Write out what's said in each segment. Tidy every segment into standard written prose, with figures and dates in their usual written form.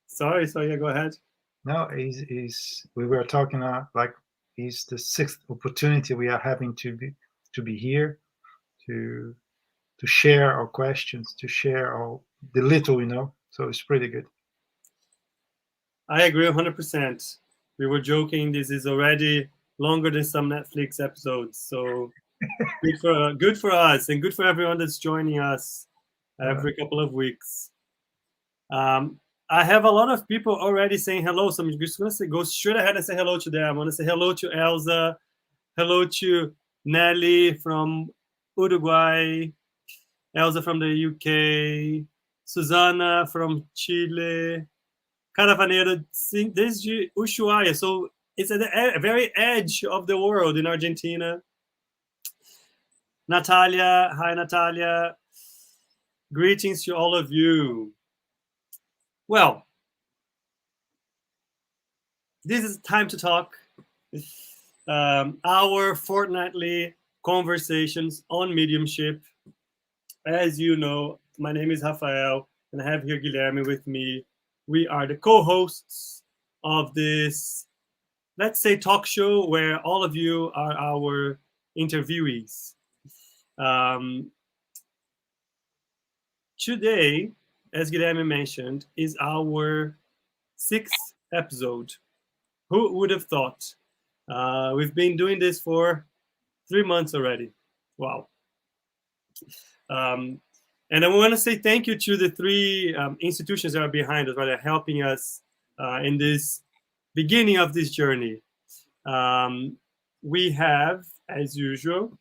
Sorry, yeah, go ahead. No, we were talking like it's the sixth opportunity we are having to be here to share our questions, to share the little we know. So it's pretty good. I agree 100%. We were joking. This is already longer than some Netflix episodes. So good for us and good for everyone that's joining us every couple of weeks. I have a lot of people already saying hello, so I'm just going to go straight ahead and say hello to them. I want to say hello to Elsa, hello to Nelly from Uruguay, Elsa from the UK, Susana from Chile, Caravaneiro desde Ushuaia. So it's at the very edge of the world in Argentina. Natalia, hi Natalia. Greetings to all of you. Well, this is time to talk. Our fortnightly conversations on mediumship. As you know, my name is Rafael, and I have here Guilherme with me. We are the co-hosts of this, let's say, talk show where all of you are our interviewees. Today, as Guilherme mentioned, is our 6th episode. Who would have thought? We've been doing this for 3 months already. Wow. And I want to say thank you to the 3 institutions that are behind us, that are helping us in this beginning of this journey. We have, as usual,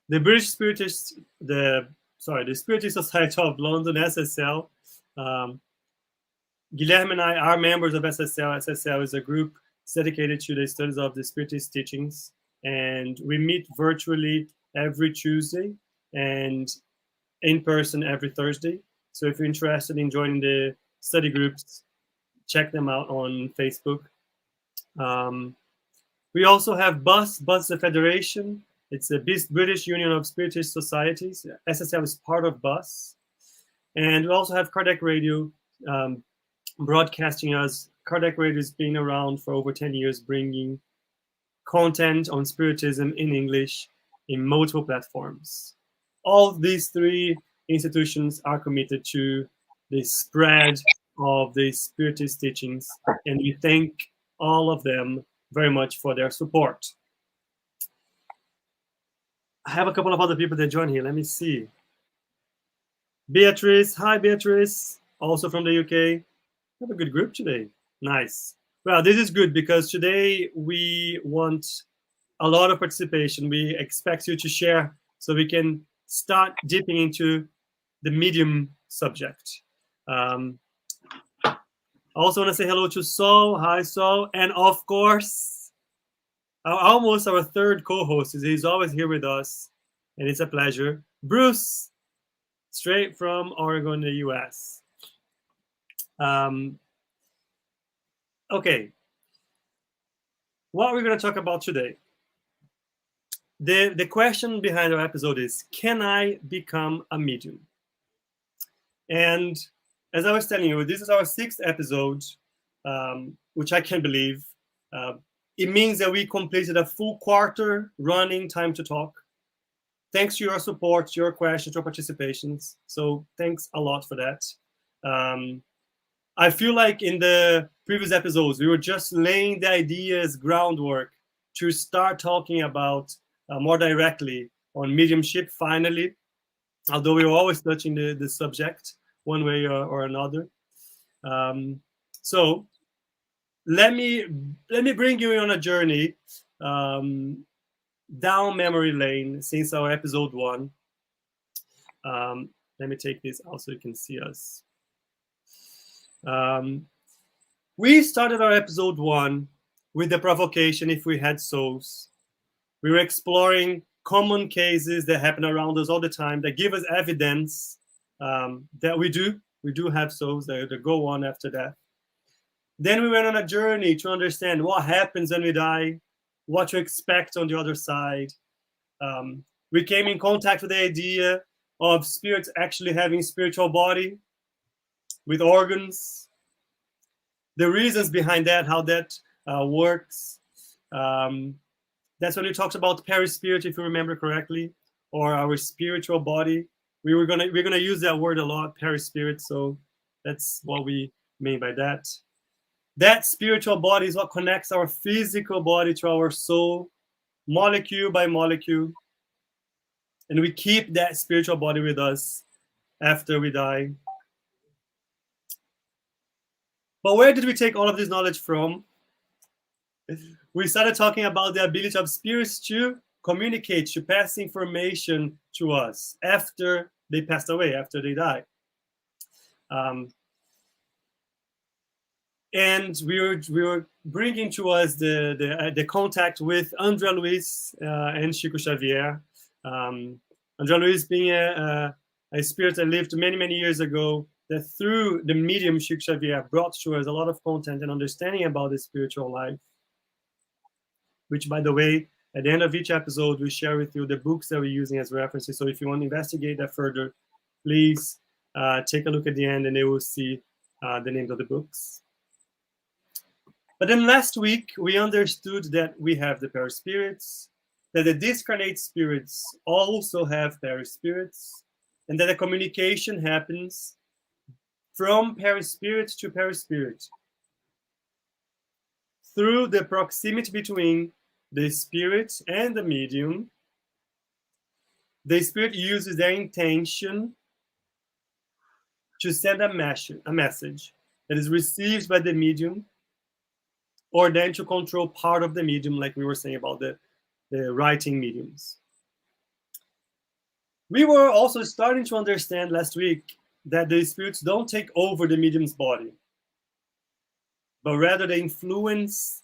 the British Spiritist, the Spiritist Society of London, SSL. Guilherme and I are members of SSL. SSL is a group dedicated to the studies of the Spiritist teachings, and we meet virtually every Tuesday and in person every Thursday. So if you're interested in joining the study groups, check them out on Facebook. We also have BUS the Federation. It's the British Union of Spiritist Societies. SSL is part of BUS. And we also have Kardec Radio broadcasting us. Kardec Radio has been around for over 10 years, bringing content on Spiritism in English in multiple platforms. All these 3 institutions are committed to the spread of the Spiritist teachings, and we thank all of them very much for their support. I have a couple of other people that join here. Let me see. Beatrice, hi Beatrice, also from the UK. We have a good group today. Nice. Well, this is good because today we want a lot of participation. We expect you to share so we can start dipping into the medium subject. I also want to say hello to Saul. Hi, Saul. And of course, almost our 3rd co-host. He's always here with us, and it's a pleasure. Bruce, straight from Oregon, the US. Okay. What we're going to talk about today. The question behind our episode is, can I become a medium? And as I was telling you, this is our 6th episode, which I can't believe. It means that we completed a full quarter running Time to Talk. Thanks to your support, your questions, your participations. So thanks a lot for that. I feel like in the previous episodes, we were just laying the ideas, groundwork to start talking about more directly on mediumship, finally, although we were always touching the subject one way or another. So let me bring you on a journey down memory lane since our episode 1. Let me take this out so you can see us. We started our episode 1 with the provocation, if we had souls. We were exploring common cases that happen around us all the time that give us evidence that we do have souls that go on after death. Then we went on a journey to understand what happens when we die, what to expect on the other side. We came in contact with the idea of spirits actually having spiritual body with organs, the reasons behind that, how that works. That's when we talked about perispirit, if you remember correctly, or our spiritual body. We're gonna use that word a lot, perispirit. So that's what we mean by that. That spiritual body is what connects our physical body to our soul, molecule by molecule. And we keep that spiritual body with us after we die. But where did we take all of this knowledge from? We started talking about the ability of spirits to communicate, to pass information to us after they passed away, after they died. And we were bringing to us the contact with André Luiz and Chico Xavier. André Luiz being a spirit that lived many, many years ago, that through the medium Chico Xavier brought to us a lot of content and understanding about the spiritual life, which, by the way, at the end of each episode, we share with you the books that we're using as references. So if you want to investigate that further, please take a look at the end and you will see the names of the books. But then last week, we understood that we have the perispirits, that the discarnate spirits also have perispirits, and that a communication happens from perispirit to perispirit through the proximity between the spirit and the medium. The spirit uses their intention to send a message that is received by the medium, or then to control part of the medium, like we were saying about the writing mediums. We were also starting to understand last week that the spirits don't take over the medium's body, but rather they influence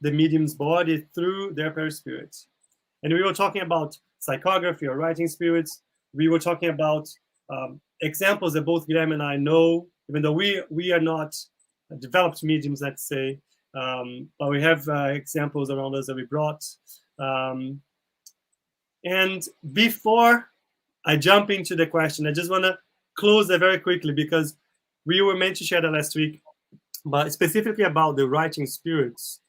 the medium's body through their perispirits. And we were talking about psychography or writing spirits. We were talking about examples that both Guilherme and I know, even though we are not developed mediums, let's say, but we have examples around us that we brought. And before I jump into the question, I just want to close that very quickly, because we were meant to share that last week, but specifically about the writing spirits.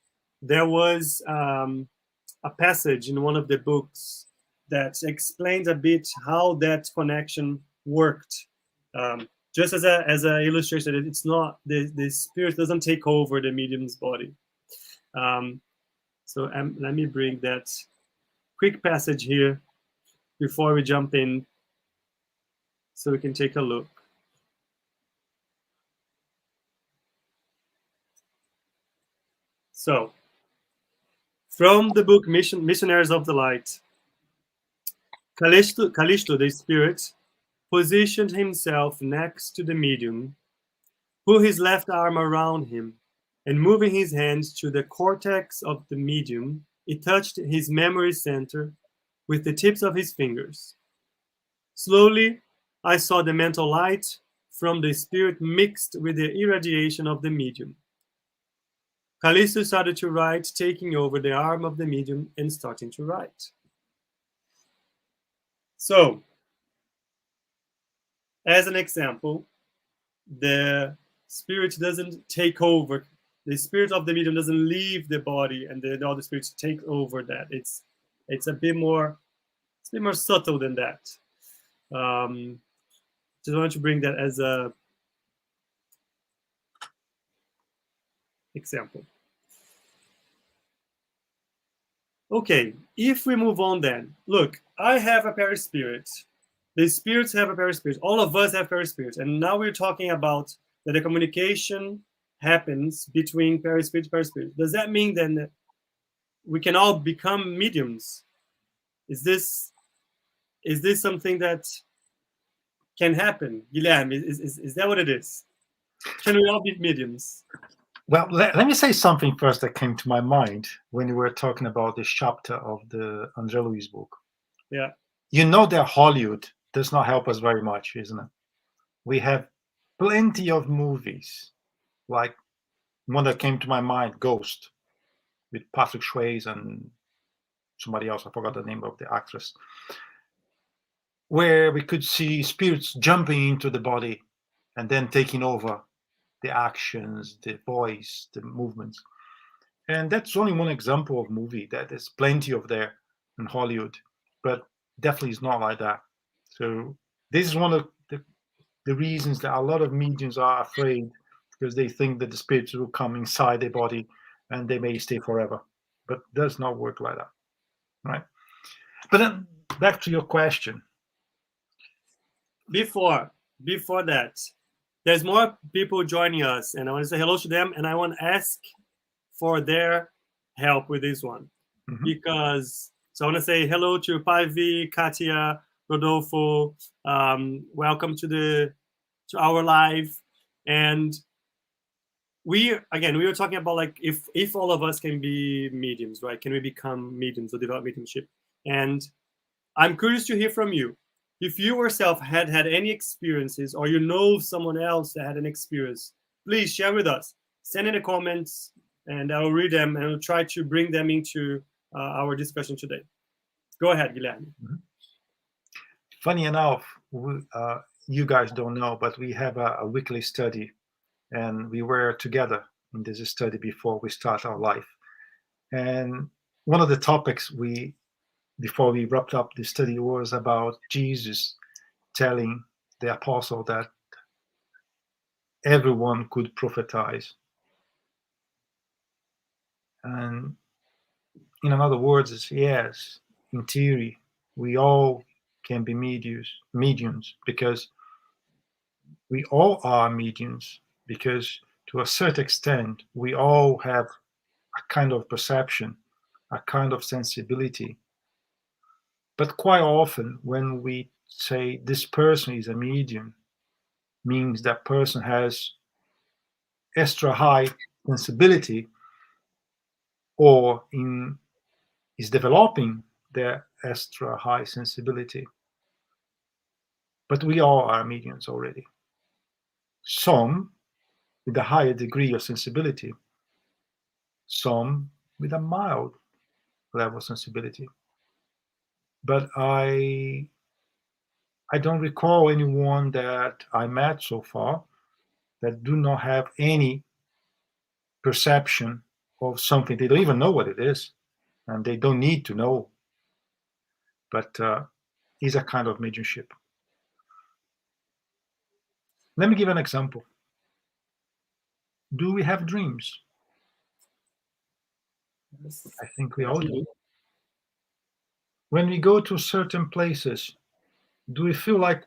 There was a passage in one of the books that explains a bit how that connection worked. Just as an illustration, it's not, the spirit doesn't take over the medium's body. So let me bring that quick passage here before we jump in, so we can take a look. So, from the book Missionaries of the Light, Callisto, the spirit, positioned himself next to the medium, put his left arm around him, and moving his hands to the cortex of the medium, he touched his memory center with the tips of his fingers. Slowly, I saw the mental light from the spirit mixed with the irradiation of the medium. Callisto started to write, taking over the arm of the medium and starting to write. So, as an example, the spirit doesn't take over. The spirit of the medium doesn't leave the body, and the other spirits take over that. It's a bit more subtle than that. Just wanted to bring that as a example. Okay, if we move on then, look, I have a perispirit. The spirits have a perispirit. All of us have perispirits. And now we're talking about that the communication happens between perispirit and perispirit. Does that mean then that we can all become mediums? Is this something that can happen? Guilherme, is that what it is? Can we all be mediums? Well, let me say something first that came to my mind when you were talking about this chapter of the André Luiz book. Yeah. You know that Hollywood does not help us very much, isn't it? We have plenty of movies, like one that came to my mind, Ghost, with Patrick Swayze and somebody else. I forgot the name of the actress. where we could see spirits jumping into the body and then taking over the actions, the voice, the movements. And that's only one example of movie. That there's plenty of there in Hollywood, but definitely is not like that. So this is one of the reasons that a lot of mediums are afraid, because they think that the spirits will come inside their body and they may stay forever. But it does not work like that, right? But then back to your question. Before that, there's more people joining us, and I want to say hello to them, and I want to ask for their help with this one. Mhm. Because so I want to say hello to Paivi, Katia, Rodolfo. Welcome to our live. And we were talking about like if all of us can be mediums, right? Can we become mediums or develop mediumship? And I'm curious to hear from you. If you yourself had any experiences, or you know someone else that had an experience, please share with us. Send in the comments, and I'll read them, and I'll try to bring them into our discussion today. Go ahead, Guilherme. Funny enough, you guys don't know, but we have a weekly study, and we were together in this study before we start our life. And one of the topics before we wrapped up the study was about Jesus telling the apostle that everyone could prophesize. And in other words, yes, in theory, we all can be mediums, because we all are mediums, because to a certain extent, we all have a kind of perception, a kind of sensibility. But quite often, when we say this person is a medium, means that person has extra high sensibility, or is developing their extra high sensibility. But we all are mediums already. Some with a higher degree of sensibility, some with a mild level of sensibility. But I don't recall anyone that I met so far that do not have any perception of something. They don't even know what it is, and they don't need to know. But is a kind of mediumship. Let me give an example. Do we have dreams? Yes. I think we all do. When we go to certain places, do we feel like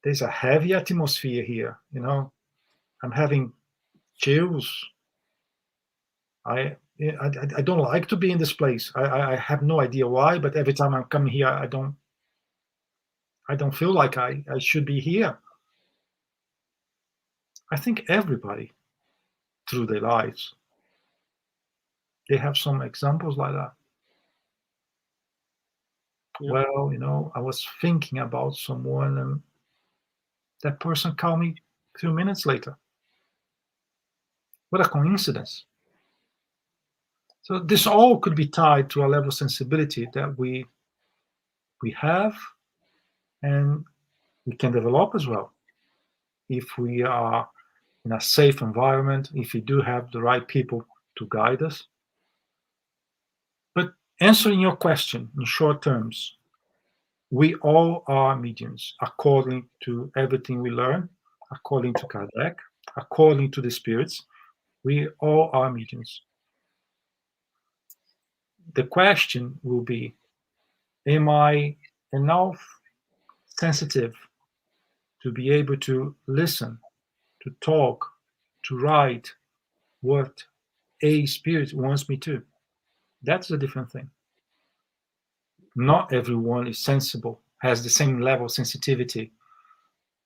there's a heavy atmosphere here? You know, I'm having chills. I don't like to be in this place. I have no idea why, but every time I'm coming here, I don't feel like I should be here. I think everybody through their lives, they have some examples like that. Yeah. Well, you know, I was thinking about someone, and that person called me a few minutes later. What a coincidence. So this all could be tied to a level of sensibility that we have, and we can develop as well if we are in a safe environment, if we do have the right people to guide us. But answering your question in short terms, we all are mediums according to everything we learn, according to Kardec, according to the spirits. We all are mediums. The question will be, am I enough sensitive to be able to listen, to talk, to write what a spirit wants me to? That's a different thing. Not everyone is sensible, has the same level of sensitivity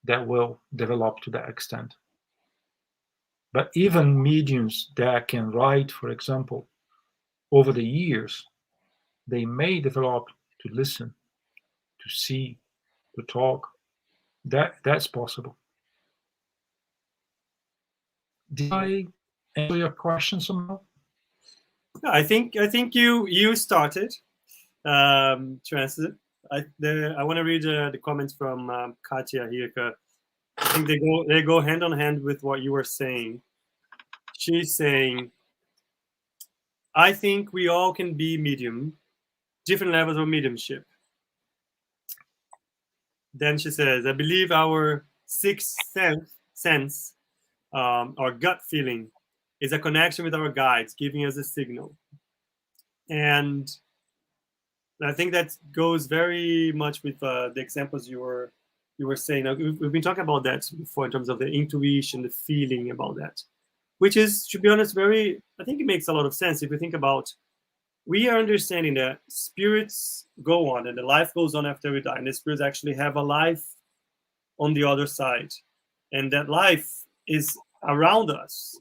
that will develop to that extent. But even mediums that can write, for example, over the years, they may develop to listen, to see, to talk. That's possible. Did I answer your question somehow? I think you started to answer I want to read the comments from Katya here. I think they go hand on hand with what you were saying. She's saying, I think we all can be medium, different levels of mediumship. Then she says, I believe our sixth sense, our gut feeling, is a connection with our guides, giving us a signal. And I think that goes very much with the examples you were saying. Now, we've been talking about that before in terms of the intuition, the feeling about that, which is, to be honest, I think it makes a lot of sense if you think about, we are understanding that spirits go on and the life goes on after we die, and the spirits actually have a life on the other side, and that life is around us.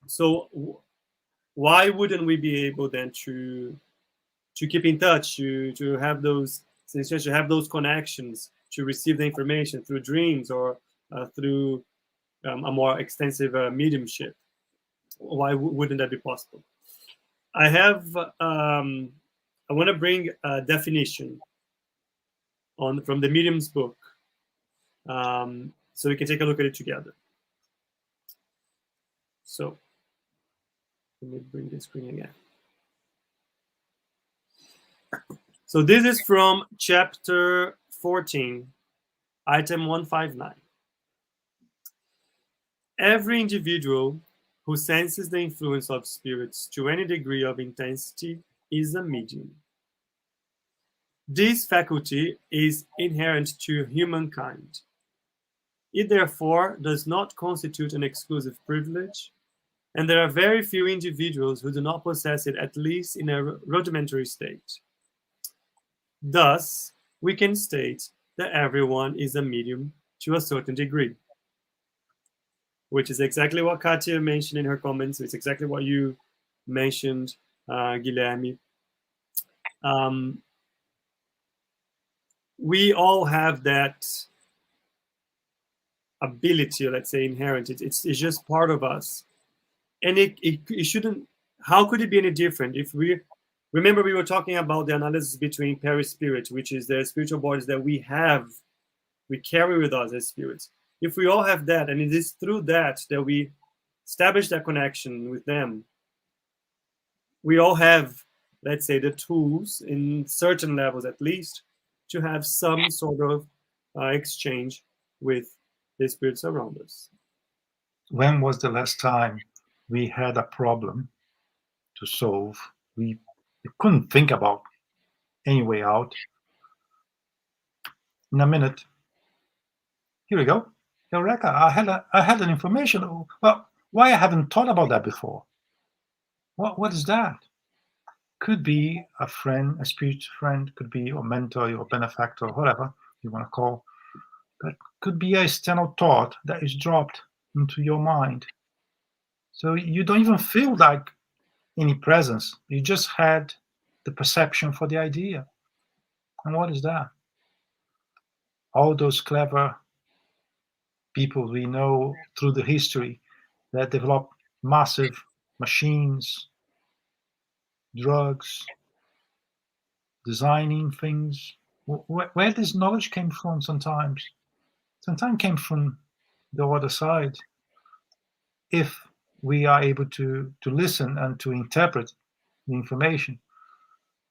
So why wouldn't we be able then to keep in touch, to have those, to have those connections, to receive the information through dreams or through a more extensive mediumship? Why wouldn't that be possible? I want to bring a definition from the Medium's book, so we can take a look at it together. So let me bring the screen again. So this is from chapter 14, item 159. Every individual who senses the influence of spirits to any degree of intensity is a medium. This faculty is inherent to humankind. It therefore does not constitute an exclusive privilege, and there are very few individuals who do not possess it, at least in a rudimentary state. Thus, we can state that everyone is a medium to a certain degree, which is exactly what Katya mentioned in her comments. It's exactly what you mentioned, Guilherme. We all have that ability, let's say, inherent. It's just part of us. And it shouldn't, how could it be any different if remember we were talking about the analysis between perispirit, which is the spiritual bodies that we carry with us as spirits. If we all have that, and it is through that we establish that connection with them, we all have, let's say, the tools in certain levels at least to have some sort of exchange with the spirits around us. When was the last time we had a problem to solve? We couldn't think about any way out. In a minute, here we go. Eureka! I had an information. Well, why I haven't thought about that before? What is that? Could be a friend, a spiritual friend, could be your mentor, your benefactor, whatever you want to call. But could be a external thought that is dropped into your mind. So you don't even feel like any presence. You just had the perception for the idea. And what is that? All those clever people we know through the history that develop massive machines, drugs, designing things. Where this knowledge came from sometimes came from the other side. If we are able to listen and to interpret the information,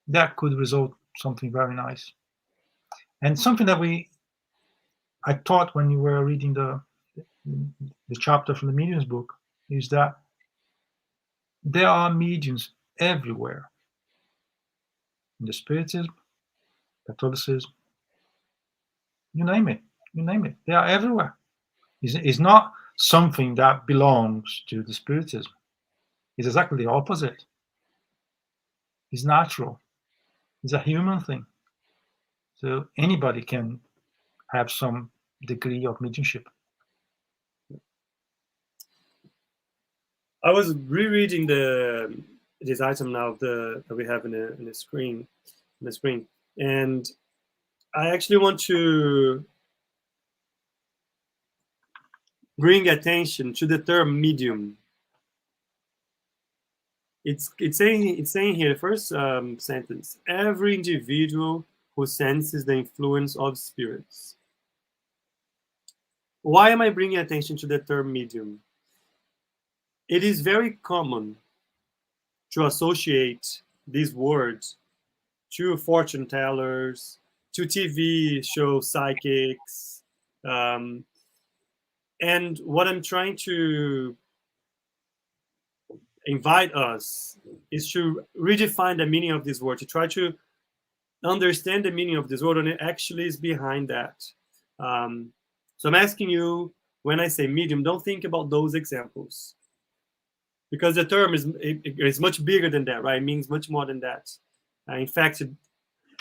that could result something very nice. And something that I thought when you were reading the chapter from the Medium's book is that there are mediums everywhere. In the Spiritism, Catholicism, you name it, they are everywhere. It's not something that belongs to the Spiritism. It's exactly the opposite. It's natural. It's a human thing. So anybody can have some degree of mediumship. I was rereading this item now that we have in the screen, and I actually want to bring attention to the term medium. It's saying here, the first sentence: every individual who senses the influence of spirits. Why am I bringing attention to the term medium? It is very common to associate these words to fortune tellers, to TV show psychics, um, and what I'm trying to invite us is to redefine the meaning of this word, to try to understand the meaning of this word and it actually is behind that. So I'm asking you, when I say medium, don't think about those examples because the term is much bigger than that, right? It means much more than that. In fact,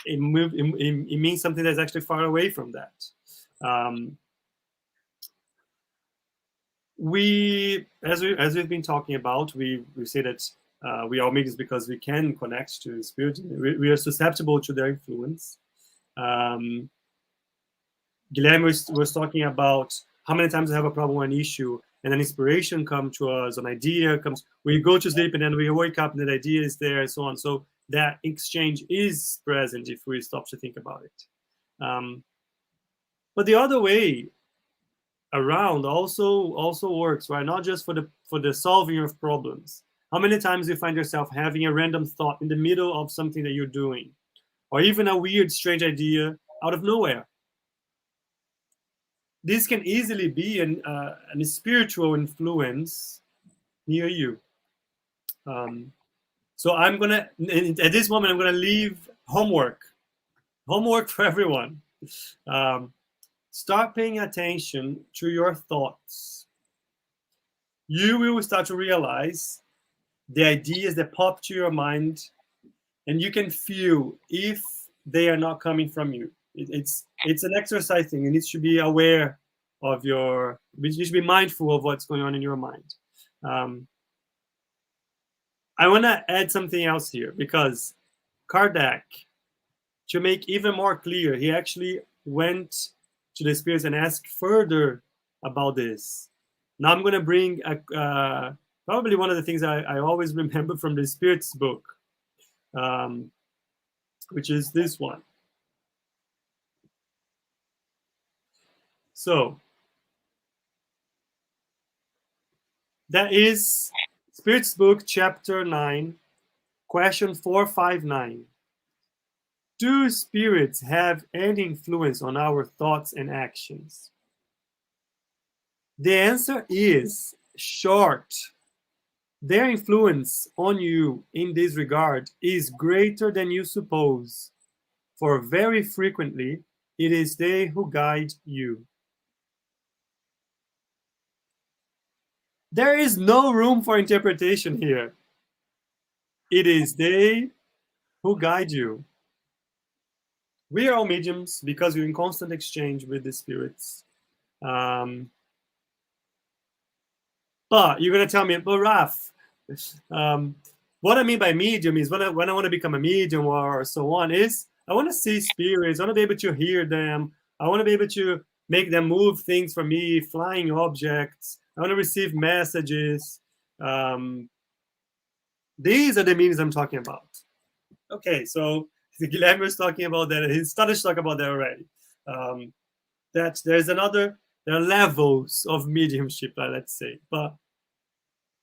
it means something that's actually far away from that. As we've been talking about, we say that we are mediums because we can connect to the spirit. We are susceptible to their influence. Guilherme was talking about how many times I have a problem or an issue, and an inspiration comes to us, an idea comes. We go to sleep, and then we wake up, and that idea is there, and so on. So that exchange is present if we stop to think about it. But the other way around also works, right? Not just for the solving of problems. How many times you find yourself having a random thought in the middle of something that you're doing, or even a weird, strange idea out of nowhere? This can easily be an spiritual influence near you. So I'm gonna at this moment I'm gonna leave homework for everyone. Start paying attention to your thoughts. You will start to realize the ideas that pop to your mind, and you can feel if they are not coming from you. It's an exercise thing. You need to be aware of you should be mindful of what's going on in your mind. I want to add something else here because Kardec, to make even more clear, he actually went to the spirits and asked further about this. Now I'm going to bring probably one of the things I always remember from the Spirits book, which is this one. So that is Spirits book, chapter 9, question 459. Do spirits have any influence on our thoughts and actions? The answer is short. Their influence on you in this regard is greater than you suppose, for very frequently it is they who guide you. There is no room for interpretation here. It is they who guide you. We are all mediums because we're in constant exchange with the spirits. But you're going to tell me, but Raf, what I mean by medium is when I want to become a medium or so on is I want to see spirits. I want to be able to hear them. I want to be able to make them move things for me, flying objects. I want to receive messages. These are the meanings I'm talking about. Okay, so Guilherme was talking about that. He started to talk about that already. That there are levels of mediumship, let's say. But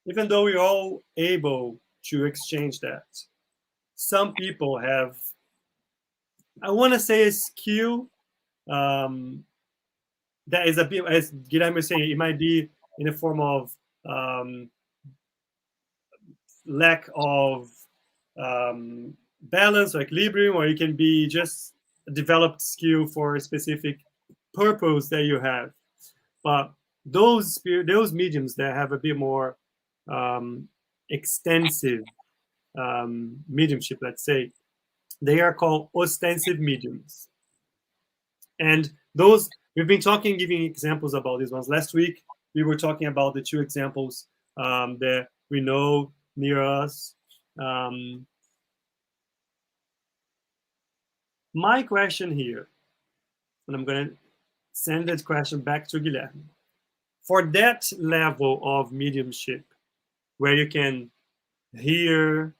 even though we're all able to exchange that, some people have, I want to say, a skill that is a bit, as Guilherme was saying, it might be in a form of lack of balance or equilibrium, or it can be just a developed skill for a specific purpose that you have. But those mediums that have a bit more extensive mediumship, let's say, they are called ostensive mediums. And those, we've been talking, giving examples about these ones. Last week, we were talking about the two examples that we know near us. My question here, and I'm going to send that question back to Guilherme. For that level of mediumship, where you can hear,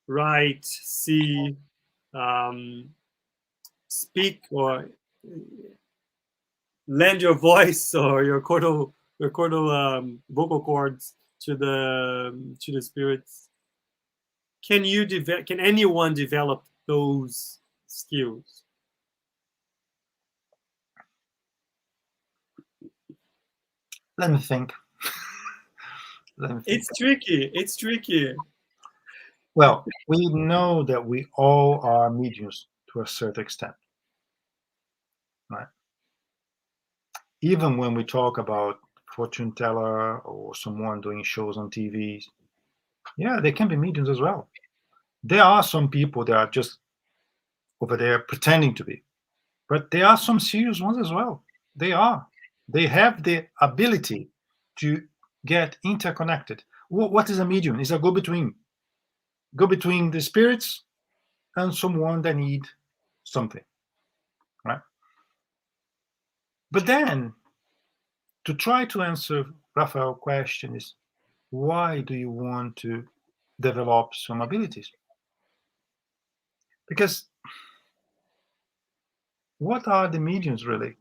write, see, speak, or lend your voice or your chordal vocal cords to the spirits. Can anyone develop those skills? Let me think. It's tricky. Well, we know that we all are mediums to a certain extent, right? Even when we talk about fortune teller or someone doing shows on TV, yeah, they can be mediums as well. There are some people that are just over there pretending to be, but there are some serious ones as well. They are. They have the ability to get interconnected. What is a medium? It's a go-between the spirits and someone that need something, right? But then, to try to answer Rafael's question is, why do you want to develop some abilities? Because what are the mediums really?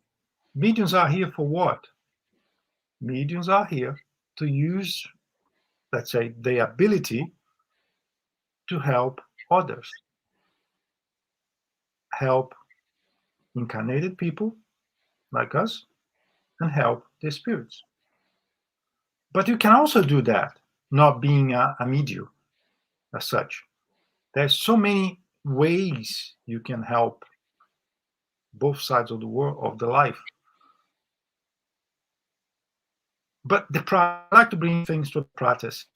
Mediums are here for what? Mediums are here to use, let's say, the ability to help others, help incarnated people like us, and help the spirits. But you can also do that, not being a medium as such. There's so many ways you can help both sides of the world of the life. But I like to bring things to practice.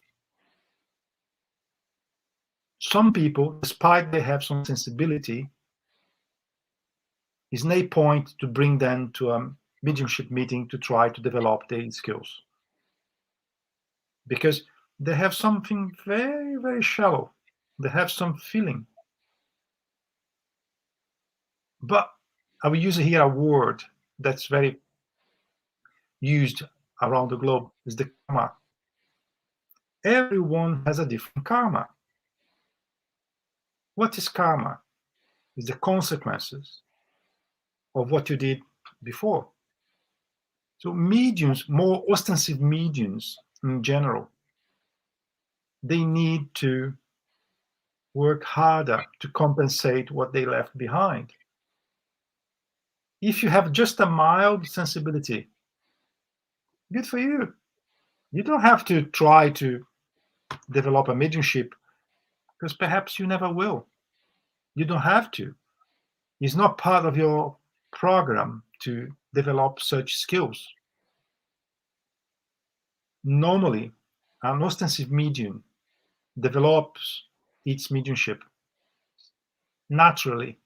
Some people, despite they have some sensibility, is no point to bring them to a mediumship meeting to try to develop their skills, because they have something very, very shallow. They have some feeling. But I will use here a word that's very used around the globe, is the karma. Everyone has a different karma. What is karma? It's the consequences of what you did before. So mediums, more ostensive mediums in general, they need to work harder to compensate what they left behind. If you have just a mild sensibility, good for you. You don't have to try to develop a mediumship, because perhaps you never will. You don't have to. It's not part of your program to develop such skills. Normally, an ostensive medium develops its mediumship naturally.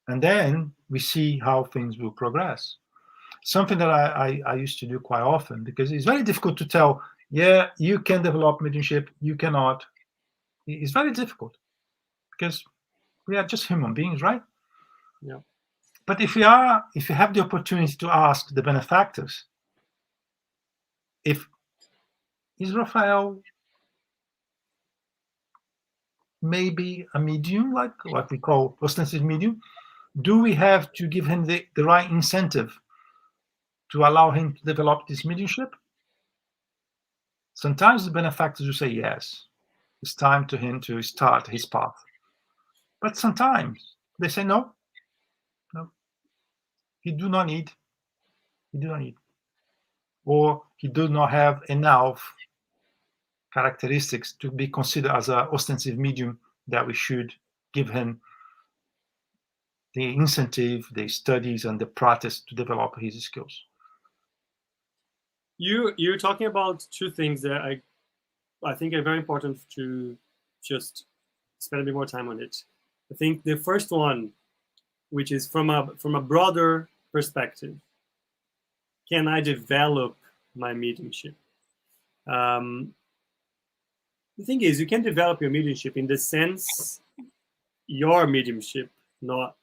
And then we see how things will progress. Something that I used to do quite often, because it's very difficult to tell, yeah, you can develop mediumship, you cannot. It's very difficult because we are just human beings, right? Yeah. But if you have the opportunity to ask the benefactors, is Rafael maybe a medium, like what we call ostensive medium? Do we have to give him the right incentive to allow him to develop this mediumship? Sometimes the benefactors will say yes, it's time to him to start his path. But sometimes they say no, he do not need, or he do not have enough characteristics to be considered as an ostensive medium that we should give him the incentive, the studies, and the practice to develop his skills. You're talking about two things that I think are very important to just spend a bit more time on it. I think the first one, which is from a broader perspective, can I develop my mediumship? The thing is, you can develop your mediumship in the sense your mediumship, not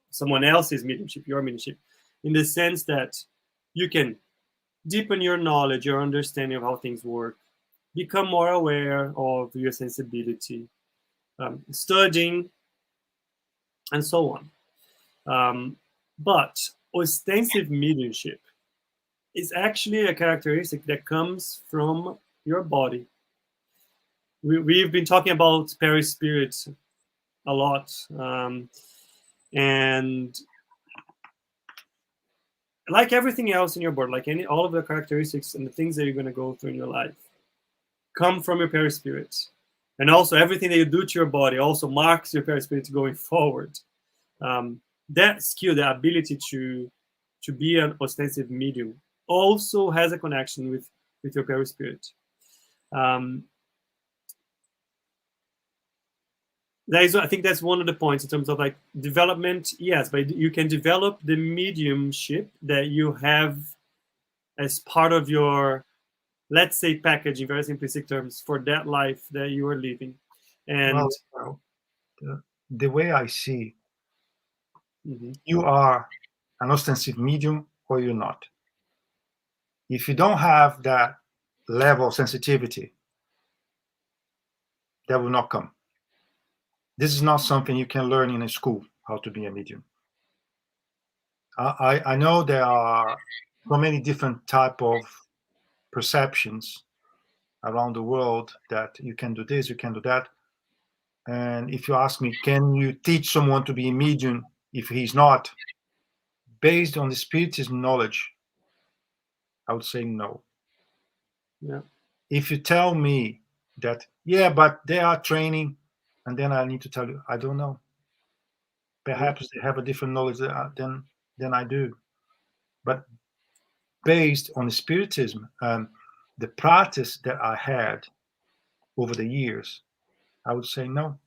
someone else's mediumship, your mediumship, in the sense that you can deepen your knowledge, your understanding of how things work. become more aware of your sensibility, studying, and so on. But ostensive mediumship is actually a characteristic that comes from your body. We've been talking about perispirit a lot, and like everything else in your body, like all of the characteristics and the things that you're going to go through in your life come from your perispirit. And also everything that you do to your body also marks your perispirit going forward. That skill, the ability to be an ostensive medium, also has a connection with your perispirit. I think that's one of the points in terms of like development. Yes, but you can develop the mediumship that you have as part of your, let's say, package in very simplistic terms for that life that you are living. And well, the way I see, mm-hmm. you are an ostensive medium or you're not. If you don't have that level of sensitivity, that will not come. This is not something you can learn in a school, how to be a medium. I know there are so many different type of perceptions around the world that you can do this, you can do that. And if you ask me, can you teach someone to be a medium if he's not? Based on the Spiritism knowledge, I would say no. Yeah. If you tell me that, yeah, but they are training, and then I need to tell you, I don't know. Perhaps they have a different knowledge than I do. But based on the Spiritism, the practice that I had over the years, I would say no.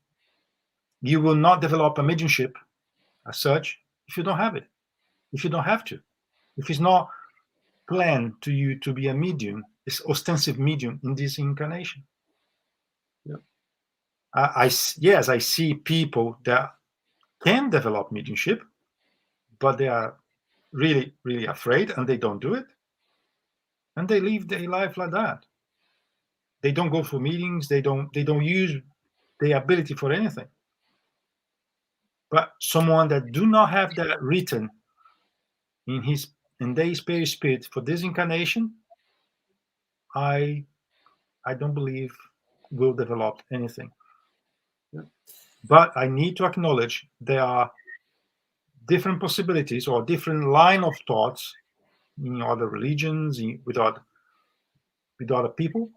You will not develop a mediumship as such if you don't have it, if you don't have to. If it's not planned to you to be a medium, it's ostensive medium in this incarnation. Yeah. Yes, I see people that can develop mediumship, but they are really, really afraid and they don't do it. And they live their life like that. They don't go for meetings, they don't use their ability for anything. But someone that do not have that written in their spirit for this incarnation, I don't believe will develop anything. Yeah. But I need to acknowledge there are different possibilities or different line of thoughts in other religions, with other people.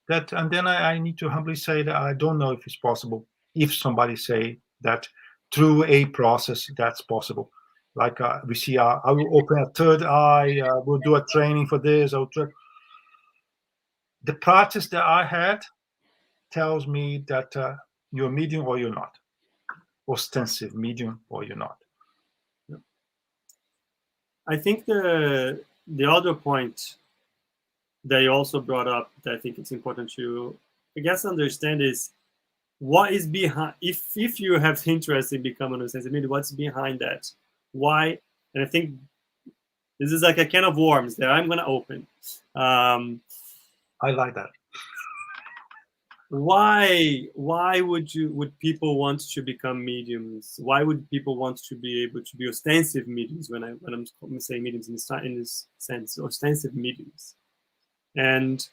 And then I need to humbly say that I don't know if it's possible. If somebody say that through a process that's possible, like we see, I will open a third eye, we'll do a training for this. The practice that I had tells me that you're medium or you're not, ostensive medium or you're not. I think the other point that you also brought up that I think it's important to, I guess, understand is what is behind. If you have interest in becoming a sensibility, what's behind that? Why? And I think this is like a can of worms that I'm gonna open. I like that. Why would people want to become mediums? Why would people want to be able to be ostensive mediums when I'm saying mediums in this sense, ostensive mediums? And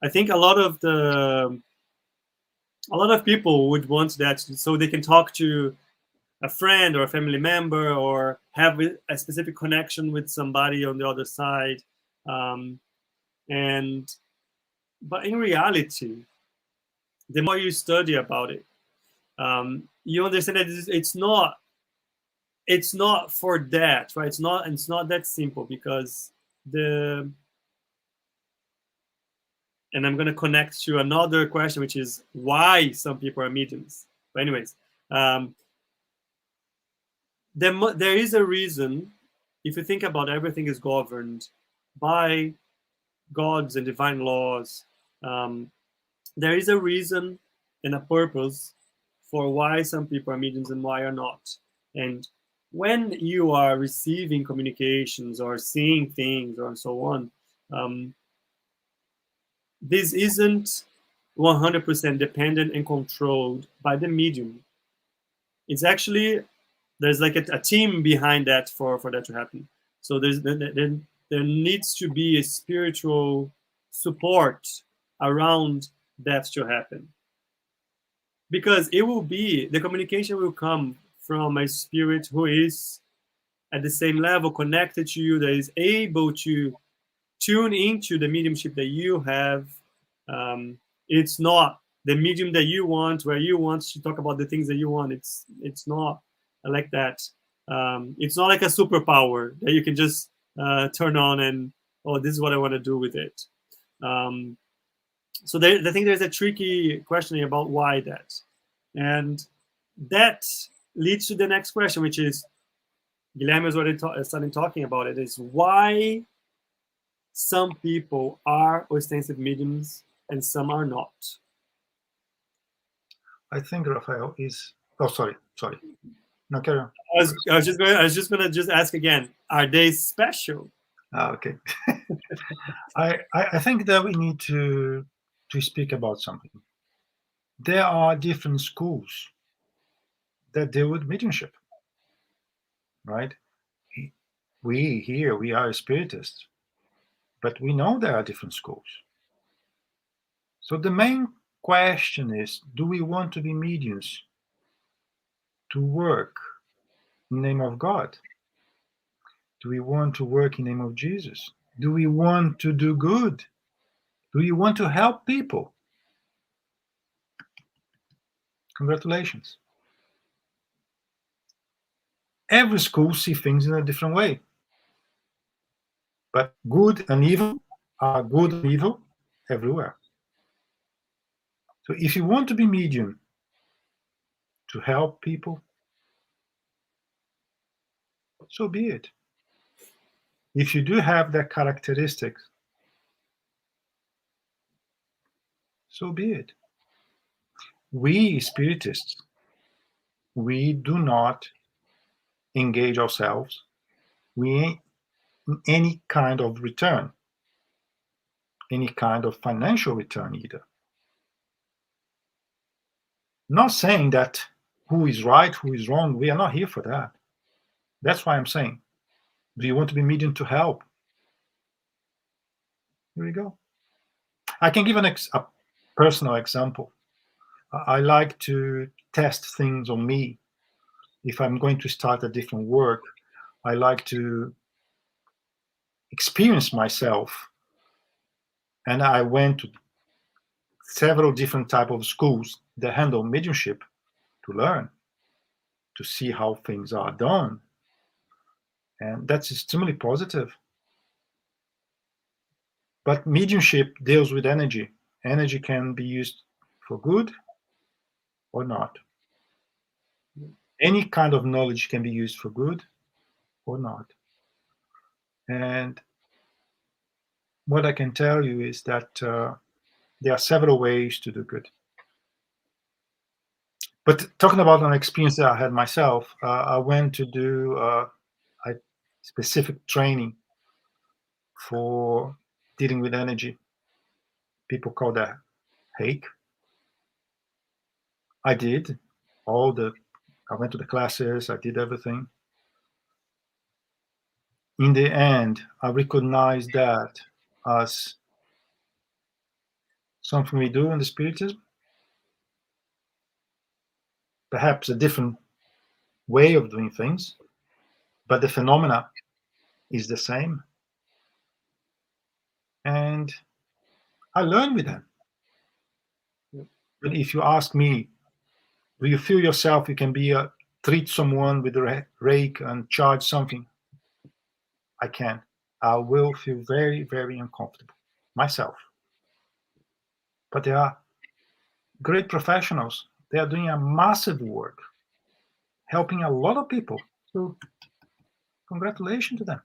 I think a lot of people would want that so they can talk to a friend or a family member or have a specific connection with somebody on the other side. But in reality, the more you study about it, you understand that it's not for that, right? It's not that simple, because and I'm going to connect to another question, which is why some people are mediums. But anyways, there is a reason. If you think about everything is governed by gods and divine laws, there is a reason and a purpose for why some people are mediums and why are not. And when you are receiving communications or seeing things or so on, this isn't 100% dependent and controlled by the medium. It's actually, there's like a team behind that for that to happen. So there needs to be a spiritual support around that to happen, because it will be, the communication will come from a spirit who is at the same level connected to you, that is able to tune into the mediumship that you have. Um, it's not the medium that you want, where you want to talk about the things that you want. It's not like that. It's not like a superpower that you can just turn on and, oh, this is what I want to do with it. So I think there's a tricky questioning about why that, and that leads to the next question, which is, Guilherme has already started talking about it, is why some people are ostensive mediums and some are not. I think Rafael is. Oh, sorry. No, carry on. I was just gonna ask again: are they special? Okay. I think that we need to speak about something. There are different schools that deal with mediumship, right? We are spiritists, but we know there are different schools. So the main question is, do we want to be mediums to work in the name of God? Do we want to work in the name of Jesus? Do we want to do good? Do you want to help people? Congratulations. Every school sees things in a different way. But good and evil are good and evil everywhere. So if you want to be medium to help people, so be it. If you do have that characteristics, so be it. We spiritists, we do not engage ourselves in any kind of return, any kind of financial return either. Not saying that who is right, who is wrong, we are not here for that. That's why I'm saying, do you want to be medium to help? Here we go. I can give a personal example. I like to test things on me. If I'm going to start a different work, I like to experience myself. And I went to several different type of schools that handle mediumship to learn, to see how things are done. And that's extremely positive. But mediumship deals with energy. Energy can be used for good or not. Any kind of knowledge can be used for good or not. And what I can tell you is that there are several ways to do good. But talking about an experience that I had myself, I went to do a specific training for dealing with energy. People call that hake. I did I went to the classes, I did everything. In the end, I recognized that as something we do in the Spiritism, perhaps a different way of doing things, but the phenomena is the same. And I learned with them. But if you ask me, do you feel yourself you can treat someone with a rake and charge something? I can. I will feel very, very uncomfortable myself. But they are great professionals. They are doing a massive work, helping a lot of people. So congratulations to them.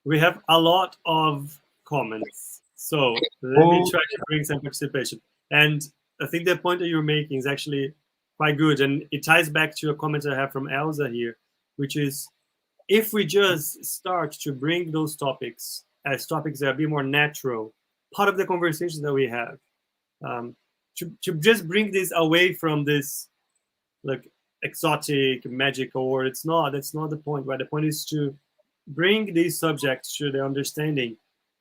We have a lot of comments, so let me try to bring some participation. And I think the point that you're making is actually quite good, and it ties back to a comment I have from Elsa here, which is, if we just start to bring those topics as topics that are a bit more natural part of the conversations that we have. To just bring this away from this like exotic magical word. It's not. That's not the point. Right. The point is to bring these subjects to the understanding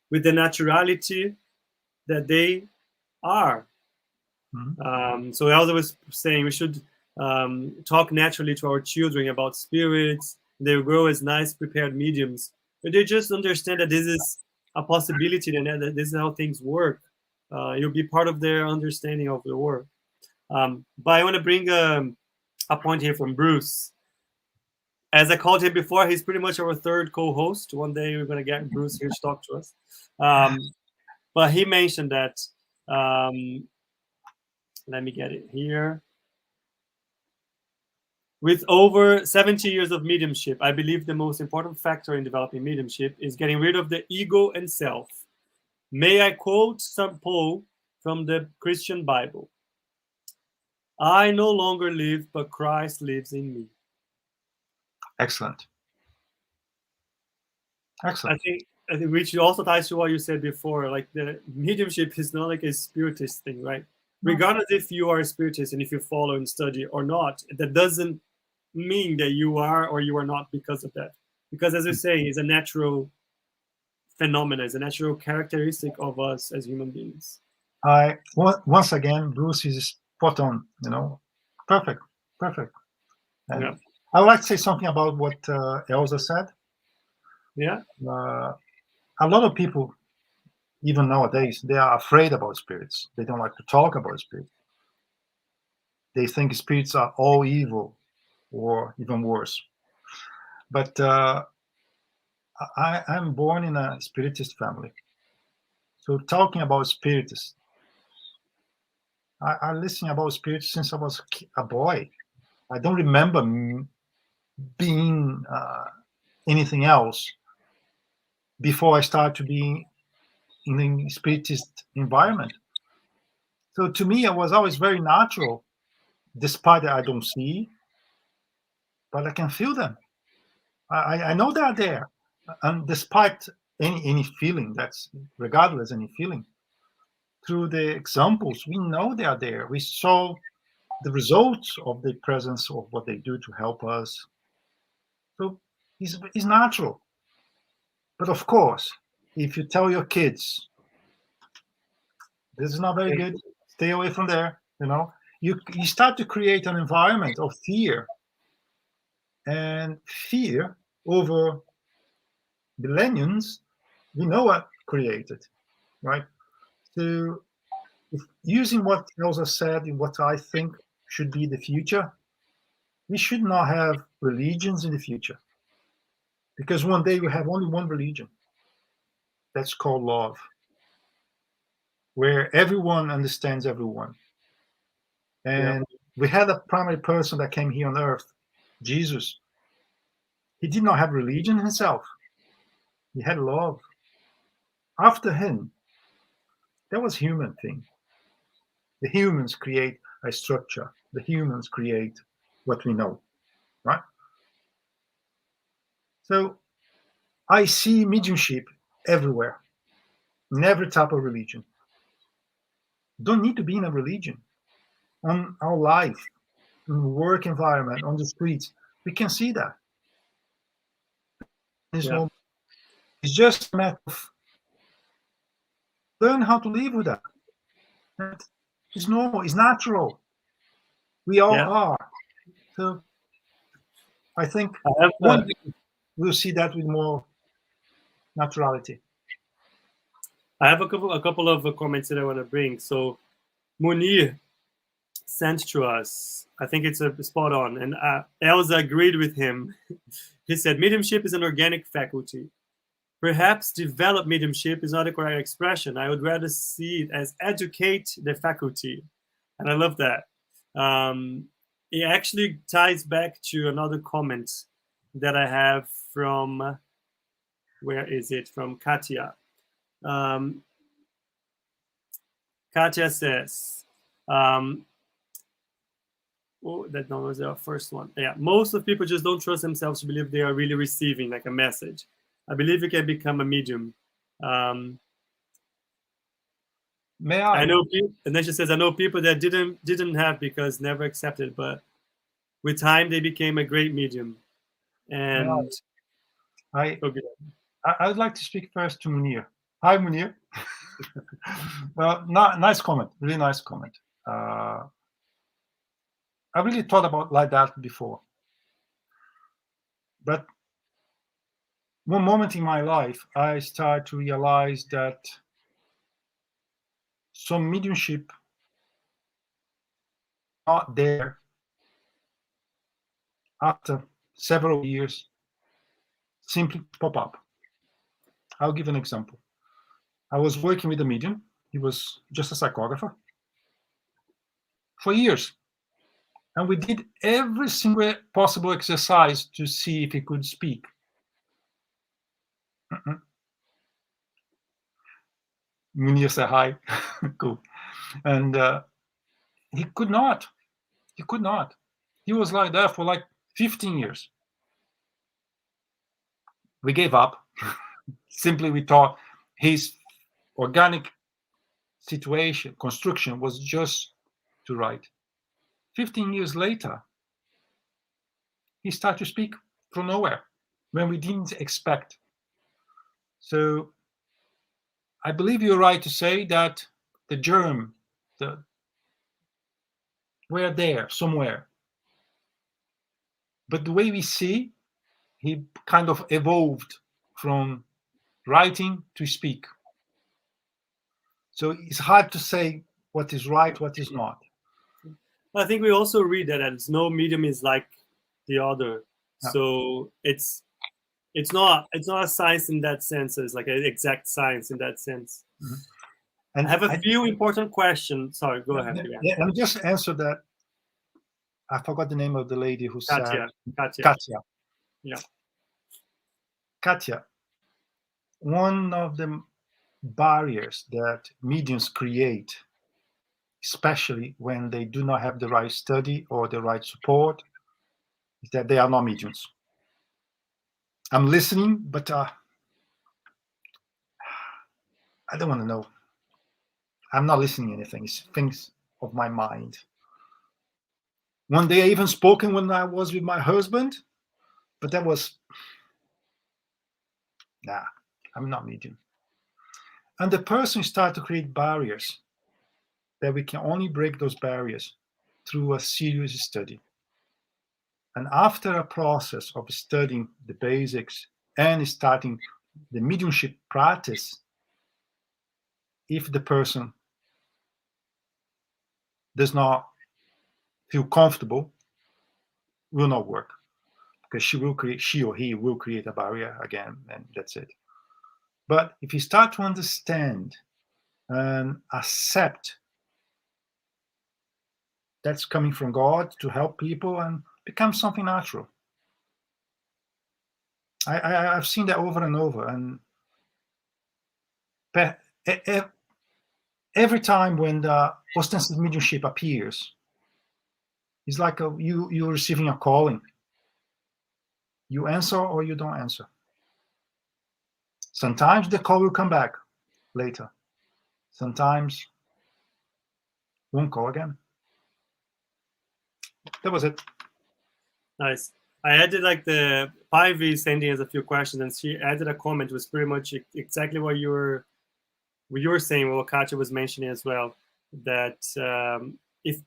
with the naturality that they are. So Elsa was saying we should talk naturally to our children about spirits. They will grow as nice, prepared mediums. But they just understand that this is a possibility and that this is how things work. You'll be part of their understanding of the world. But I want to bring a point here from Bruce. As I called him before, he's pretty much our third co-host. One day we're going to get Bruce here to talk to us. But he mentioned that, let me get it here. With over 70 years of mediumship, I believe the most important factor in developing mediumship is getting rid of the ego and self. May I quote some Paul from the Christian Bible? I no longer live, but Christ lives in me. Excellent. Excellent. I think which also ties to what you said before, like the mediumship is not like a spiritist thing, right? Regardless if you are a spiritist and if you follow and study or not, that doesn't mean that you are or you are not because of that. Because as you're saying, it's a natural phenomenon, it's a natural characteristic of us as human beings. Once again, Bruce is spot on, perfect. And yeah. I would like to say something about what Elsa said. Yeah. A lot of people, even nowadays, they are afraid about spirits. They don't like to talk about spirits. They think spirits are all evil, or even worse. But I'm born in a Spiritist family. So talking about Spiritists, I listen about spirits since I was a boy. I don't remember being anything else before I started to be in the Spiritist environment. So to me, it was always very natural, despite that I don't see, but I can feel them. I know they're there, and despite any feeling, that's regardless any feeling, through the examples, we know they are there. We saw the results of the presence of what they do to help us. So it's natural. But of course, if you tell your kids, this is not very good, stay away from there, you start to create an environment of fear. And fear over millenniums, we know what created, right? So using what Elsa said and what I think should be the future, we should not have religions in the future. Because one day we have only one religion. That's called love. Where everyone understands everyone. And we had a primary person that came here on earth, Jesus. He did not have religion himself. He had love. After him, that was human thing. The humans create a structure. The humans create what we know, right? So I see mediumship everywhere, in every type of religion. Don't need to be in a religion. On our life, in the work environment, on the streets, we can see that. It's just a matter of learn how to live with that. It's normal. It's natural. We all are. So I think one day we'll see that with more naturality. I have a couple of comments that I want to bring. So Munir sent to us, I think it's a spot on, and Elsa agreed with him. He said, mediumship is an organic faculty. Perhaps develop mediumship is not a correct expression. I would rather see it as educate the faculty. And I love that. It actually ties back to another comment that I have from, where is it? From Katia. Katia says, that was our first one. Yeah, most of people just don't trust themselves to believe they are really receiving like a message. I believe you can become a medium. May I? I know people, and then she says, I know people that didn't have because never accepted, but with time they became a great medium. And I, okay. I'd like to speak first to Munir. Hi, Munir. Well, nice comment. Really nice comment. I really thought about like that before. But one moment in my life, I started to realize that some mediumship not there after several years simply pop up. I'll give an example. I was working with a medium. He was just a psychographer for years. And we did every single possible exercise to see if he could speak. Munir said hi. Cool. And he could not. He could not. He was like that for like 15 years. We gave up. Simply, we thought his organic situation, construction was just too right. 15 years later, he started to speak from nowhere when we didn't expect. So I believe you're right to say that the germ, we're there somewhere. But the way we see, he kind of evolved from writing to speak. So it's hard to say what is right, what is not. I think we also read that as no medium is like the other. Yeah. So it's not a science in that sense. It's like an exact science in that sense. Mm-hmm. And I have a few important questions. Sorry, go ahead. Yeah, let me just answer that. I forgot the name of the lady who Katya. said Katya. Yeah. Katya, one of the barriers that mediums create, especially when they do not have the right study or the right support, is that they are not mediums. I'm listening, but I don't want to know. I'm not listening to anything. It's things of my mind. One day I even spoken when I was with my husband, but that was, I'm not medium. And the person started to create barriers that we can only break those barriers through a serious study. And after a process of studying the basics and starting the mediumship practice, if the person does not feel comfortable, will not work, because she or he will create a barrier again, and that's it. But if you start to understand and accept that's coming from God to help people and become something natural. I've seen that over and over, and every time when the ostensive mediumship appears, it's like you're receiving a calling. You answer or you don't answer. Sometimes the call will come back later. Sometimes won't call again. That was it. Nice. I added like the Pivy sending us a few questions, and she added a comment. It was pretty much exactly what you were saying, what Katya was mentioning as well. That if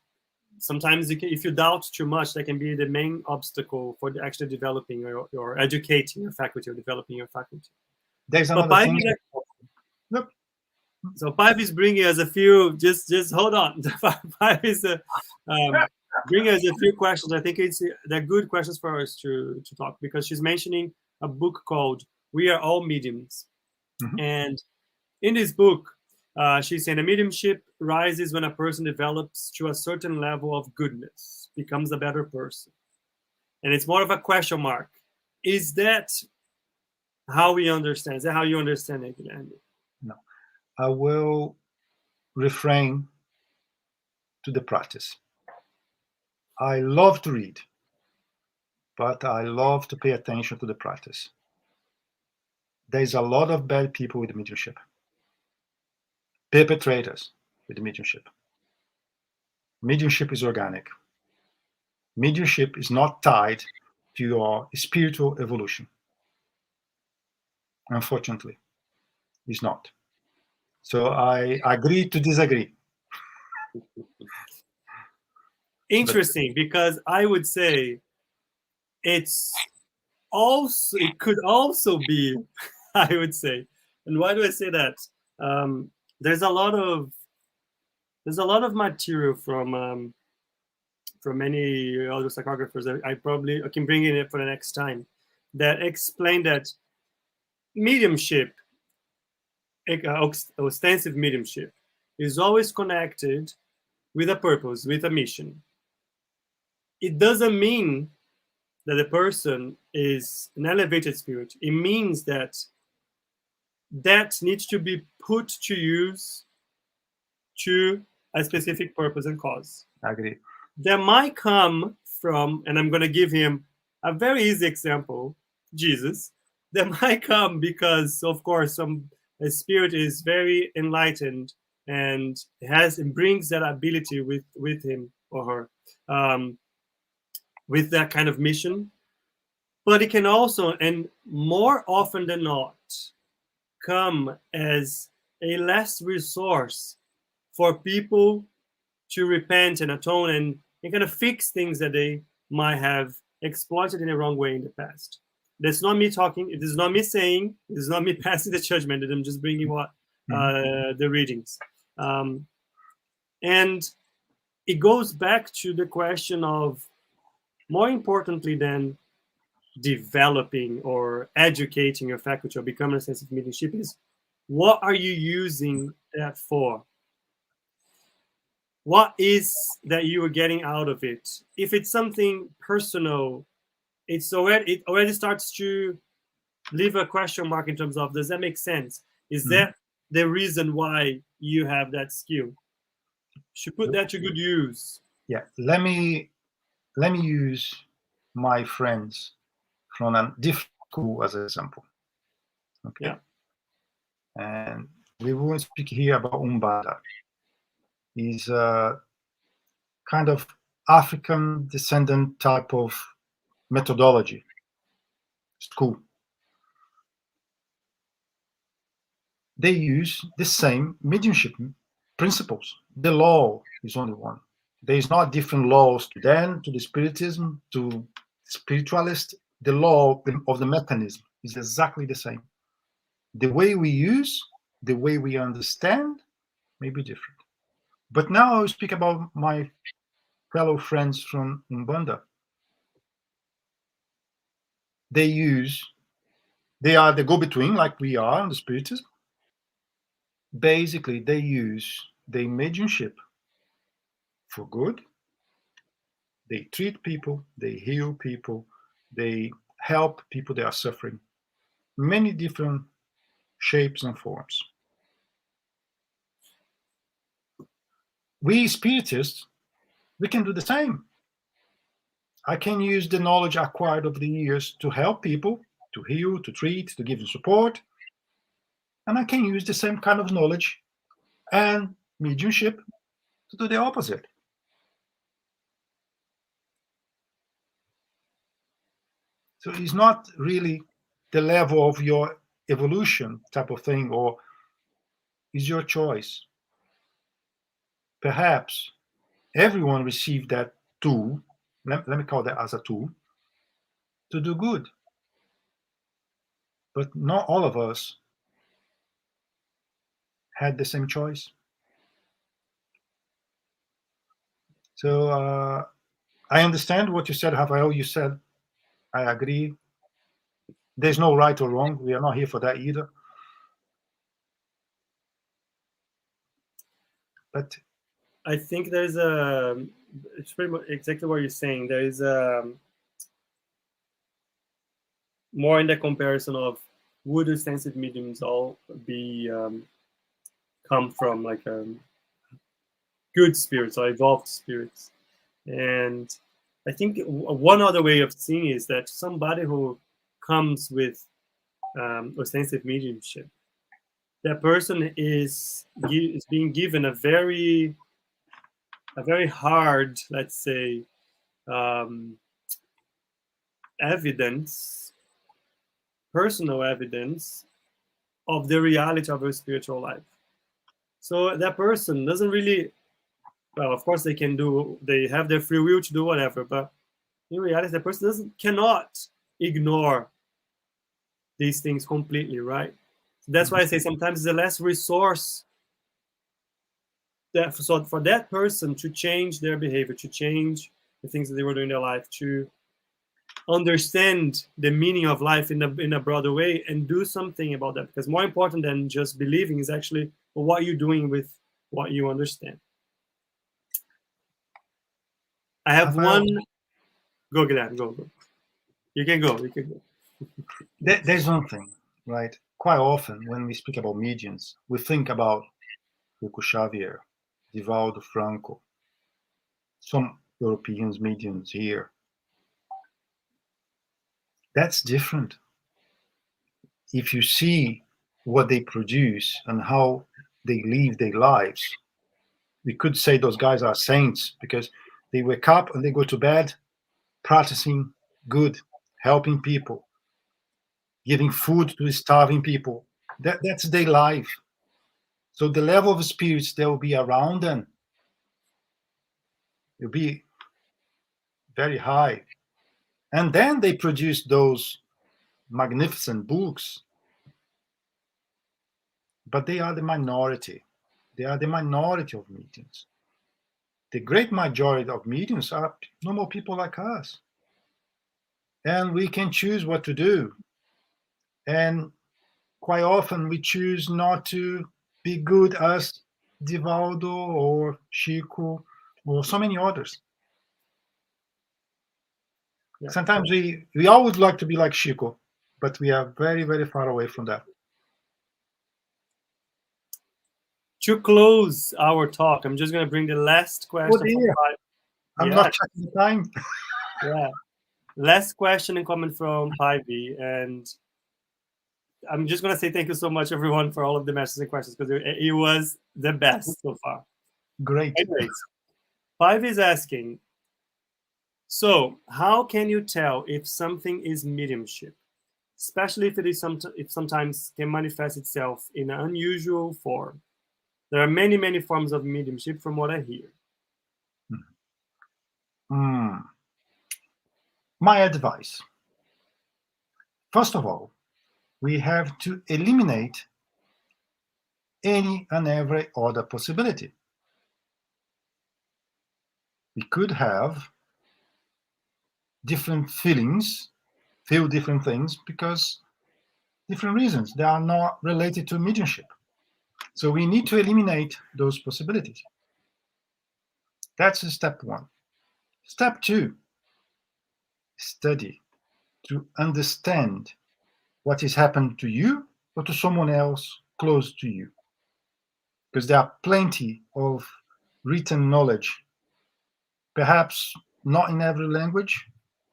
sometimes if you doubt too much, that can be the main obstacle for actually developing or educating your faculty or developing your faculty. There's another thing. Look. So Pivy is bringing us a few. Just hold on. Pivy is bring us a few questions. I think they're good questions for us to talk, because she's mentioning a book called "We Are All Mediums," and in this book, she's saying a mediumship rises when a person develops to a certain level of goodness, becomes a better person, and it's more of a question mark. Is that how we understand? Is that how you understand it, Guilherme? No, I will refrain to the practice. I love to read, but I love to pay attention to the practice. There's a lot of bad people with mediumship. Perpetrators. with mediumship. Mediumship is organic. Mediumship is not tied to your spiritual evolution. Unfortunately, it's not. So I agree to disagree. Interesting, because I would say it could also be, I would say, and why do I say that? There's a lot of material from many other psychographers. I can bring in it for the next time, that explain that mediumship, ostensive mediumship, is always connected with a purpose, with a mission. It doesn't mean that the person is an elevated spirit. It means that needs to be put to use to a specific purpose and cause. I agree. That might come from, and I'm going to give him a very easy example, Jesus. That might come because, of course, a spirit is very enlightened and brings that ability with him or her, with that kind of mission. But it can also, and more often than not, come as a last resource for people to repent and atone and kind of fix things that they might have exploited in a wrong way in the past. That's not me talking. It is not me saying. It is not me passing the judgment. I'm just bringing what the readings. And it goes back to the question of, more importantly than developing or educating your faculty or becoming a sensitive mediumship, is what are you using that for? What is that you are getting out of it? If it's something personal, it already starts to leave a question mark in terms of, does that make sense? Is that the reason why you have that skill? Should put that to good use. Yeah, let me use my friends from a different school as an example. Okay. Yeah. And we won't speak here about Umbanda. It's a kind of African descendant type of methodology school. They use the same mediumship principles. The law is only one. There is not different laws to them, to the Spiritism, to spiritualist. The law of the mechanism is exactly the same. The way we use, the way we understand may be different. But now I will speak about my fellow friends from Umbanda. They are the go-between, like we are in the Spiritism. Basically, they use their mediumship for good. They treat people, they heal people, they help people that are suffering. Many different shapes and forms. We Spiritists, we can do the same. I can use the knowledge acquired over the years to help people, to heal, to treat, to give them support. And I can use the same kind of knowledge and mediumship to do the opposite. So it's not really the level of your evolution type of thing, or is your choice. Perhaps everyone received that tool, let me call that as a tool, to do good. But not all of us had the same choice. So I understand what you said, Rafael. You said, I agree. There's no right or wrong. We are not here for that either. But I think there's it's pretty much exactly what you're saying. There is more in the comparison of, would ostensive mediums all be come from like good spirits or evolved spirits? And I think one other way of seeing is that somebody who comes with ostensive mediumship that person is being given a very hard, let's say, um, evidence, personal evidence of the reality of a spiritual life. So that person doesn't really, well, of course they have their free will to do whatever, but in reality, the person cannot ignore these things completely, right? So that's why I say sometimes the less resource that for that person to change their behavior, to change the things that they were doing in their life, to understand the meaning of life in a broader way and do something about that. Because more important than just believing is actually what you're doing with what you understand. I have one. Go, Guilherme, go. You can go. There's one thing, right? Quite often when we speak about mediums, we think about Hugo Xavier, Divaldo Franco, some European mediums here. That's different. If you see what they produce and how they live their lives, we could say those guys are saints because they wake up and they go to bed practicing good, helping people, giving food to starving people. That's their life. So the level of spirits that will be around them will be very high. And then they produce those magnificent books, but they are the minority. They are the minority of mediums. The great majority of mediums are normal people like us. And we can choose what to do. And quite often we choose not to be good as Divaldo or Chico or so many others. Yeah. Sometimes we all would like to be like Chico, but we are very, very far away from that. To close our talk, I'm just going to bring the last question. I'm not checking the time. Yeah. Last question and comment from Pivy. And I'm just going to say thank you so much, everyone, for all of the messages and questions because it was the best so far. Great. Anyways, Pivy is asking, so how can you tell if something is mediumship? Especially if if sometimes can manifest itself in an unusual form. There are many, many forms of mediumship from what I hear. My advice. First of all, we have to eliminate any and every other possibility. We could have different feelings, feel different things because different reasons. They are not related to mediumship. So we need to eliminate those possibilities. That's step one. Step two, study to understand what is happening to you or to someone else close to you. Because there are plenty of written knowledge, perhaps not in every language,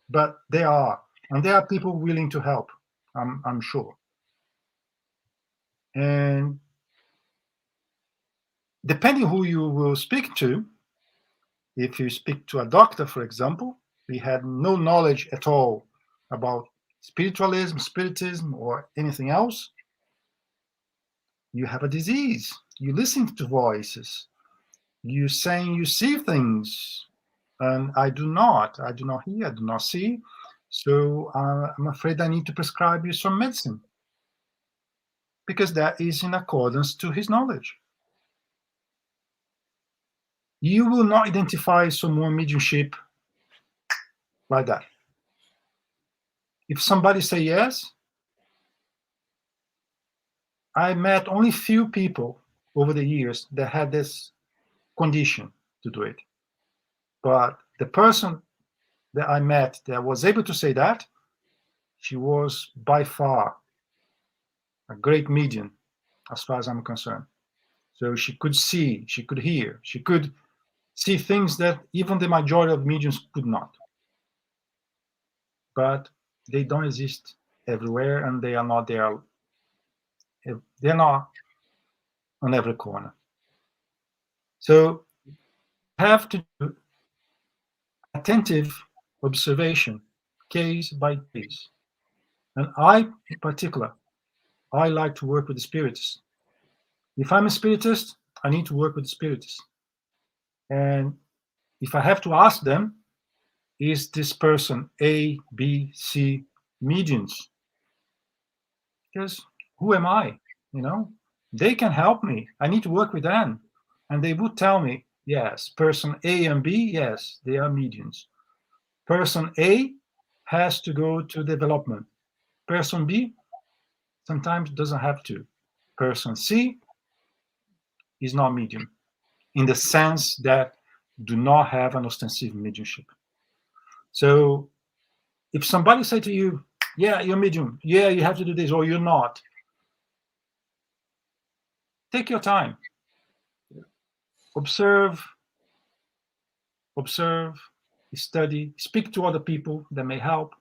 but there are. And there are people willing to help, I'm sure. And depending who you will speak to, if you speak to a doctor, for example, he had no knowledge at all about spiritualism, spiritism, or anything else, you have a disease. You listen to voices. You saying you see things, and I do not. I do not hear. I do not see. So I'm afraid I need to prescribe you some medicine because that is in accordance to his knowledge. You will not identify someone mediumship like that. If somebody say yes, I met only few people over the years that had this condition to do it. But the person that I met that was able to say that, she was by far a great medium as far as I'm concerned. So she could see, she could hear, she could see things that even the majority of mediums could not. But they don't exist everywhere and they are not there. They're not on every corner. So you have to do attentive observation, case by case. And I, in particular, I like to work with the spiritists. If I'm a spiritist, I need to work with the spiritists. And if I have to ask them, is this person A, B, C mediums? Because who am I? You know, they can help me. I need to work with them. And they would tell me, yes, person A and B, yes, they are mediums. Person A has to go to development. Person B sometimes doesn't have to. Person C is not medium in the sense that do not have an ostensive mediumship. So if somebody say to you, yeah, you're medium, yeah, you have to do this, or you're not, take your time. Observe, study, speak to other people that may help.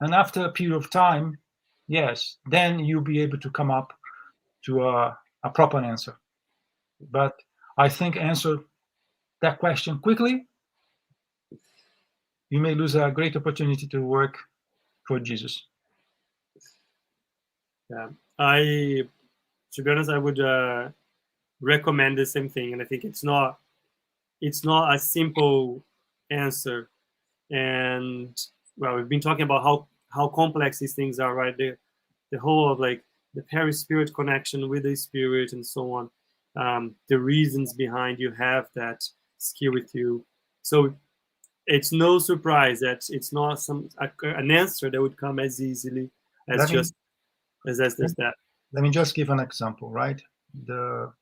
And after a period of time, yes, then you'll be able to come up to a proper answer. But I think answer that question quickly, you may lose a great opportunity to work for Jesus. Yeah, to be honest, I would recommend the same thing, and I think it's not a simple answer. And well, we've been talking about how complex these things are, right? The whole of like the perispirit connection with the spirit and so on, the reasons behind you have that skill with you. So it's no surprise that it's not an answer that would come as easily as as that. Let me just give an example, right? The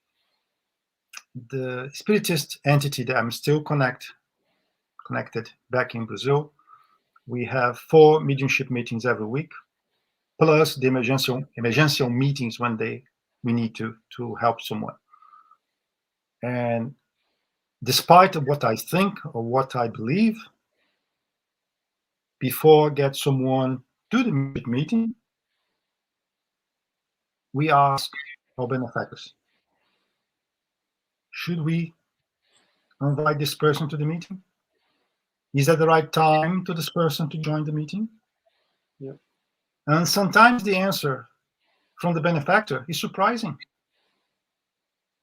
Spiritist entity that I'm still connected back in Brazil, we have 4 mediumship meetings every week, plus the emergency meetings when we need to help someone. And despite of what I think or what I believe, before get someone to the meeting, we ask our benefactors, should we invite this person to the meeting? Is that the right time to this person to join the meeting? Yeah. And sometimes the answer from the benefactor is surprising.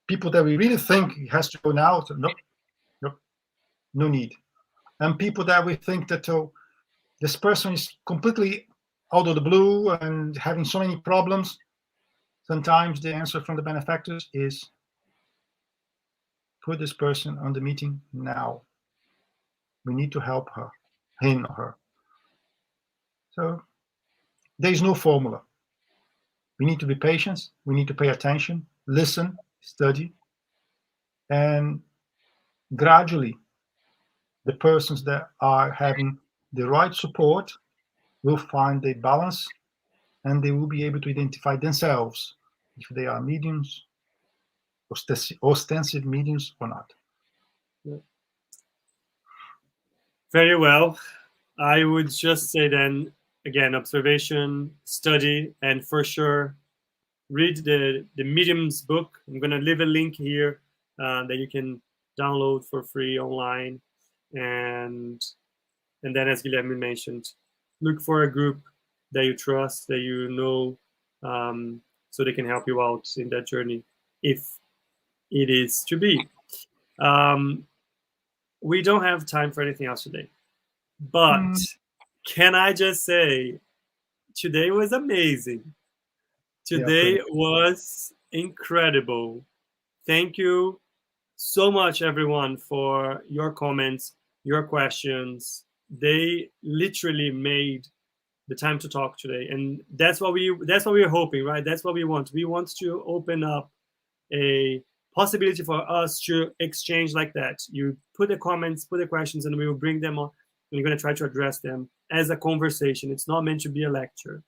People that we really think has to go now, nope, no need. And people that we think that this person is completely out of the blue and having so many problems, sometimes the answer from the benefactors is put this person on the meeting now. We need to help him or her. So there's no formula. We need to be patient. We need to pay attention, listen, study, and gradually the persons that are having the right support will find a balance, and they will be able to identify themselves if they are mediums, ostensive mediums or not. Very well. I would just say then, again, observation, study, and for sure, read the Medium's book. I'm going to leave a link here that you can download for free online. And then, as Guilherme mentioned, look for a group that you trust, that you know, so they can help you out in that journey, if it is to be. We don't have time for anything else today. But can I just say, today was amazing. Today was incredible. Thank you so much, everyone, for your comments, your questions. They literally made the time to talk today, and that's what we're hoping, right? That's what we want. We want to open up a possibility for us to exchange like that. You put the comments, put the questions, and we will bring them on. We're going to try to address them as a conversation. It's not meant to be a lecture.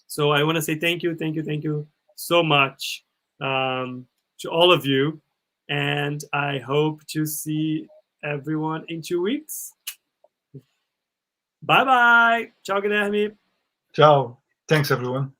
So I want to say thank you so much to all of you. And I hope to see everyone in 2 weeks. Bye-bye. Ciao, Guilherme. Ciao. Thanks, everyone.